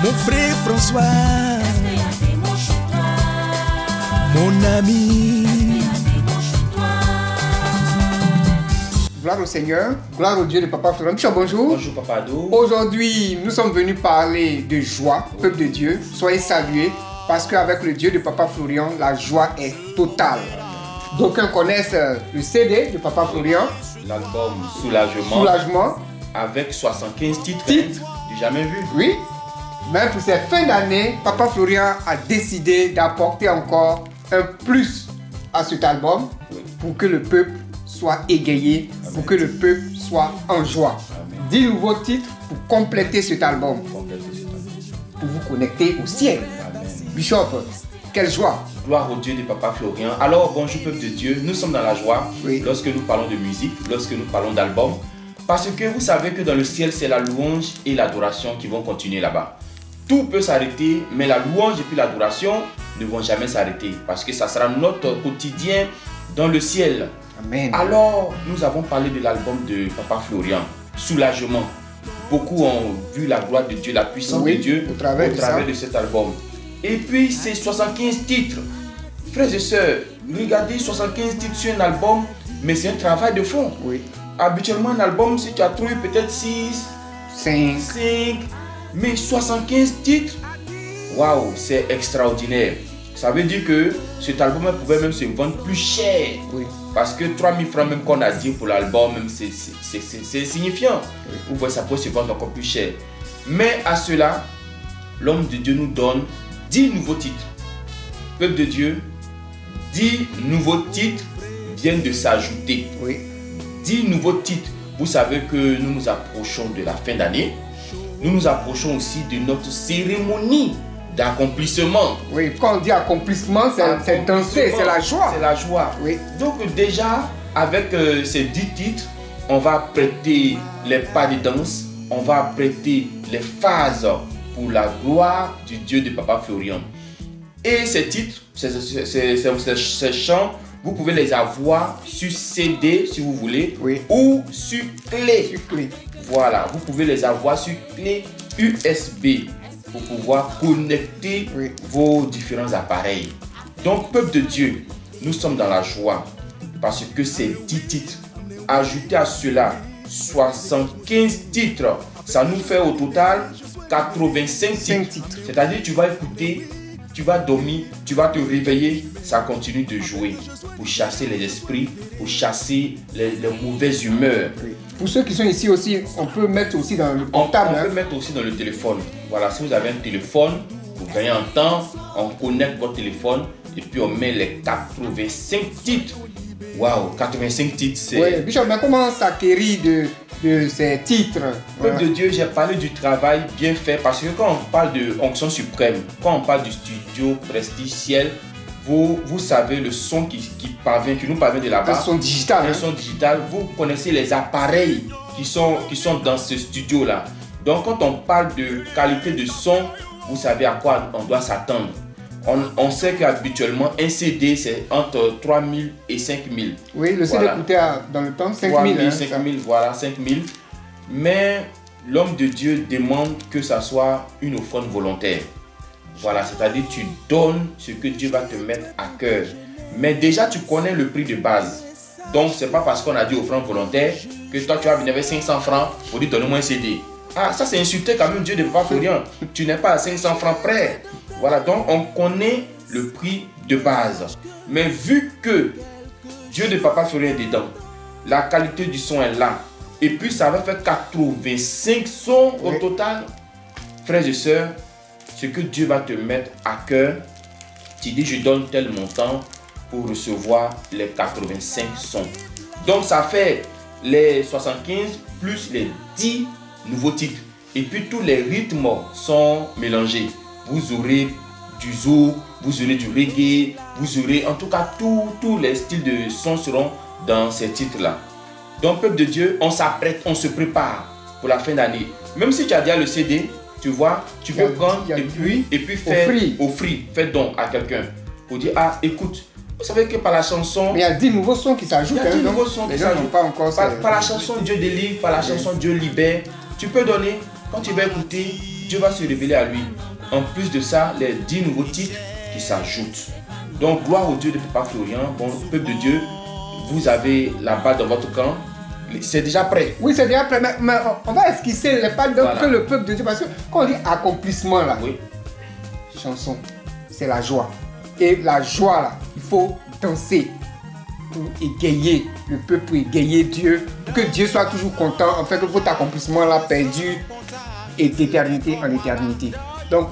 Mon frère François, mon ami. Gloire au Seigneur, gloire au Dieu de Papa Florian. Bishop, bonjour. Bonjour Papa Do. Aujourd'hui, nous sommes venus parler de joie, peuple de Dieu. Soyez salués, parce qu'avec le Dieu de Papa Florian, la joie est totale. D'aucuns connaissent le CD de Papa Florian. L'album Soulagement. Soulagement. Avec 75 titres. J'ai jamais vu. Oui. Même pour cette fin d'année, Papa Florian a décidé d'apporter encore un plus à cet album pour que le peuple soit égayé, Amen. Pour que le peuple soit en joie. Amen. 10 nouveaux titres pour compléter cet album, pour vous connecter au ciel. Amen. Bishop, quelle joie! Gloire au Dieu de Papa Florian. Alors bonjour peuple de Dieu, nous sommes dans la joie lorsque nous parlons de musique, lorsque nous parlons d'album. Parce que vous savez que dans le ciel, c'est la louange et l'adoration qui vont continuer là-bas. Tout peut s'arrêter, mais la louange et puis l'adoration ne vont jamais s'arrêter. Parce que ça sera notre quotidien dans le ciel. Amen. Alors, nous avons parlé de l'album de Papa Florian, Soulagement. Beaucoup ont vu la gloire de Dieu, la puissance de Dieu au travers de cet album. Et puis, c'est 75 titres. Frères et sœurs, regardez 75 titres sur un album, mais c'est un travail de fond. Oui. Habituellement, un album, si tu as trouvé peut-être 6, 5, mais 75 titres, waouh, c'est extraordinaire. Ça veut dire que cet album pouvait même se vendre plus cher. Oui. Parce que 3000 francs même qu'on a dit pour l'album, même c'est signifiant. Oui. Vous voyez, ça peut se vendre encore plus cher. Mais à cela, l'homme de Dieu nous donne 10 nouveaux titres. Peuple de Dieu, 10 nouveaux titres viennent de s'ajouter. Oui. 10 nouveaux titres. Vous savez que nous nous approchons de la fin d'année. Nous nous approchons aussi de notre cérémonie d'accomplissement. Oui, quand on dit accomplissement, c'est danser, c'est la joie. C'est la joie. Oui. Donc déjà, avec ces 10 titres, on va prêter les pas de danse, on va prêter les phases pour la gloire du Dieu de Papa Florian. Et ces titres, ces chants, vous pouvez les avoir sur CD si vous voulez, ou sur clé. Voilà, vous pouvez les avoir sur clé USB pour pouvoir connecter vos différents appareils. Donc, peuple de Dieu, nous sommes dans la joie parce que ces 10 titres, ajoutés à cela 75 titres, ça nous fait au total 85 titres. C'est-à-dire, tu vas écouter, tu vas dormir, tu vas te réveiller, ça continue de jouer pour chasser les esprits, pour chasser les mauvaises humeurs. Pour ceux qui sont ici aussi, on peut mettre aussi dans le portable. On peut mettre aussi dans le téléphone. Voilà, si vous avez un téléphone, vous gagnez en temps, on connecte votre téléphone et puis on met les 85 titres. Waouh, 85 titres, c'est... Oui, Bishop, mais comment s'acquérir de ces titres? Peuple de Dieu, j'ai parlé du travail bien fait parce que quand on parle de onction suprême, quand on parle du studio Prestige Ciel, vous savez le son qui nous parvient de là-bas. Un son digital. Un son digital. Vous connaissez les appareils qui sont dans ce studio-là. Donc quand on parle de qualité de son, vous savez à quoi on doit s'attendre. On sait qu'habituellement, un CD, c'est entre 3 000 et 5 000. Oui, le CD coûtait dans le temps 5 000. 3 000, 5 000, voilà, 5 000. Mais l'homme de Dieu demande que ça soit une offrande volontaire. Voilà, c'est-à-dire tu donnes ce que Dieu va te mettre à cœur. Mais déjà, tu connais le prix de base. Donc, ce n'est pas parce qu'on a dit offrande volontaire que toi, tu vas venir avec 500 francs pour dire donne-moi un CD. Ah, ça c'est insulter quand même Dieu de Papa Florian. Tu n'es pas à 500 francs près. Voilà, donc on connaît le prix de base. Mais vu que Dieu de Papa Florian est dedans, la qualité du son est là, et puis ça va faire 85 sons au total, frères et sœurs, ce que Dieu va te mettre à cœur, tu dis je donne tel montant pour recevoir les 85 sons. Donc ça fait les 75 plus les 10 nouveaux titres. Et puis tous les rythmes sont mélangés. Vous aurez du zouk, vous aurez du reggae, vous aurez en tout cas tous les styles de son seront dans ces titres-là. Donc peuple de Dieu, on s'apprête, on se prépare pour la fin d'année. Même si tu as déjà le CD, tu vois, tu peux prendre et puis faire offrir, faire don à quelqu'un pour dire ah écoute, vous savez que par la chanson, mais il y a 10 nouveaux sons qui s'ajoutent. Il y a 10 nouveaux sons qui s'ajoutent. Par la chanson Dieu délivre, par la chanson Dieu libère. Tu peux donner, quand tu vas écouter, Dieu va se révéler à lui. En plus de ça, les 10 nouveaux titres qui s'ajoutent. Donc, gloire au Dieu de Papa Florian. Bon, peuple de Dieu, vous avez la balle dans votre camp. C'est déjà prêt. Oui, c'est déjà prêt. Mais on va esquisser les pas que le peuple de Dieu. Parce que quand on dit accomplissement, là, oui. Chanson, c'est la joie. Et la joie, là, il faut danser pour égayer le peuple, pour égayer Dieu, pour que Dieu soit toujours content, en fait, que votre accomplissement là perdu et d'éternité en éternité. Donc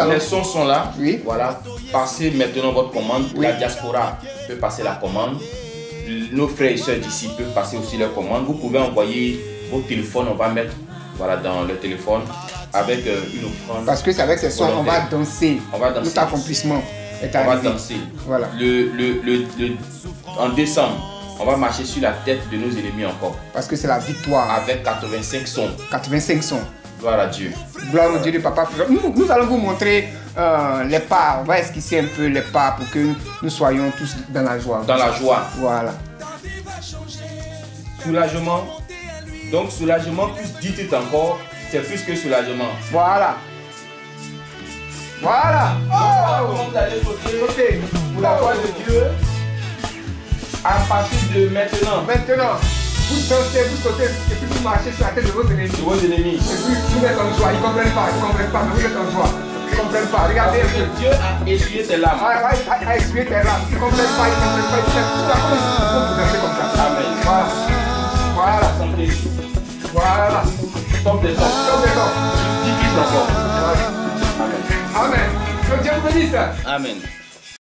les sons sont là. Oui. Voilà. Passez maintenant votre commande. Oui. La diaspora peut passer la commande. Nos frères et sœurs d'ici peuvent passer aussi leur commande. Vous pouvez envoyer vos téléphones. On va mettre dans le téléphone avec une offrande. Parce que c'est avec ces sons, on va danser. On va danser. Notre accomplissement est arrivé. On va danser. Voilà. En décembre, on va marcher sur la tête de nos ennemis encore. Parce que c'est la victoire. Avec 85 sons. 85 sons. Gloire à Dieu. Gloire au Dieu de Papa Florian. Nous allons vous montrer les pas. On va esquisser un peu les pas pour que nous soyons tous dans la joie. Dans la joie. Voilà. Soulagement. Donc soulagement plus 10 titres encore, c'est plus que soulagement. Voilà. Voilà. Comment vous allez sauter pour la gloire de Dieu à partir de maintenant. Maintenant, vous dansez, vous sautez et puis vous marchez sur la tête de vos ennemis. De vos ennemis. Et puis vous êtes en joie. Ils ne comprennent pas, mais vous êtes en joie. Ils ne comprennent pas. Regardez un peu. Dieu a essuyé tes larmes. A essuyé tes larmes. Ils ne comprennent pas, ils ne comprennent pas. Ils faut vous danser comme ça. Amen. Voilà. Voilà. Santé. Voilà. Top des hommes. Top des hommes. 10 titres encore. Amen. Que Dieu vous bénisse. Amen.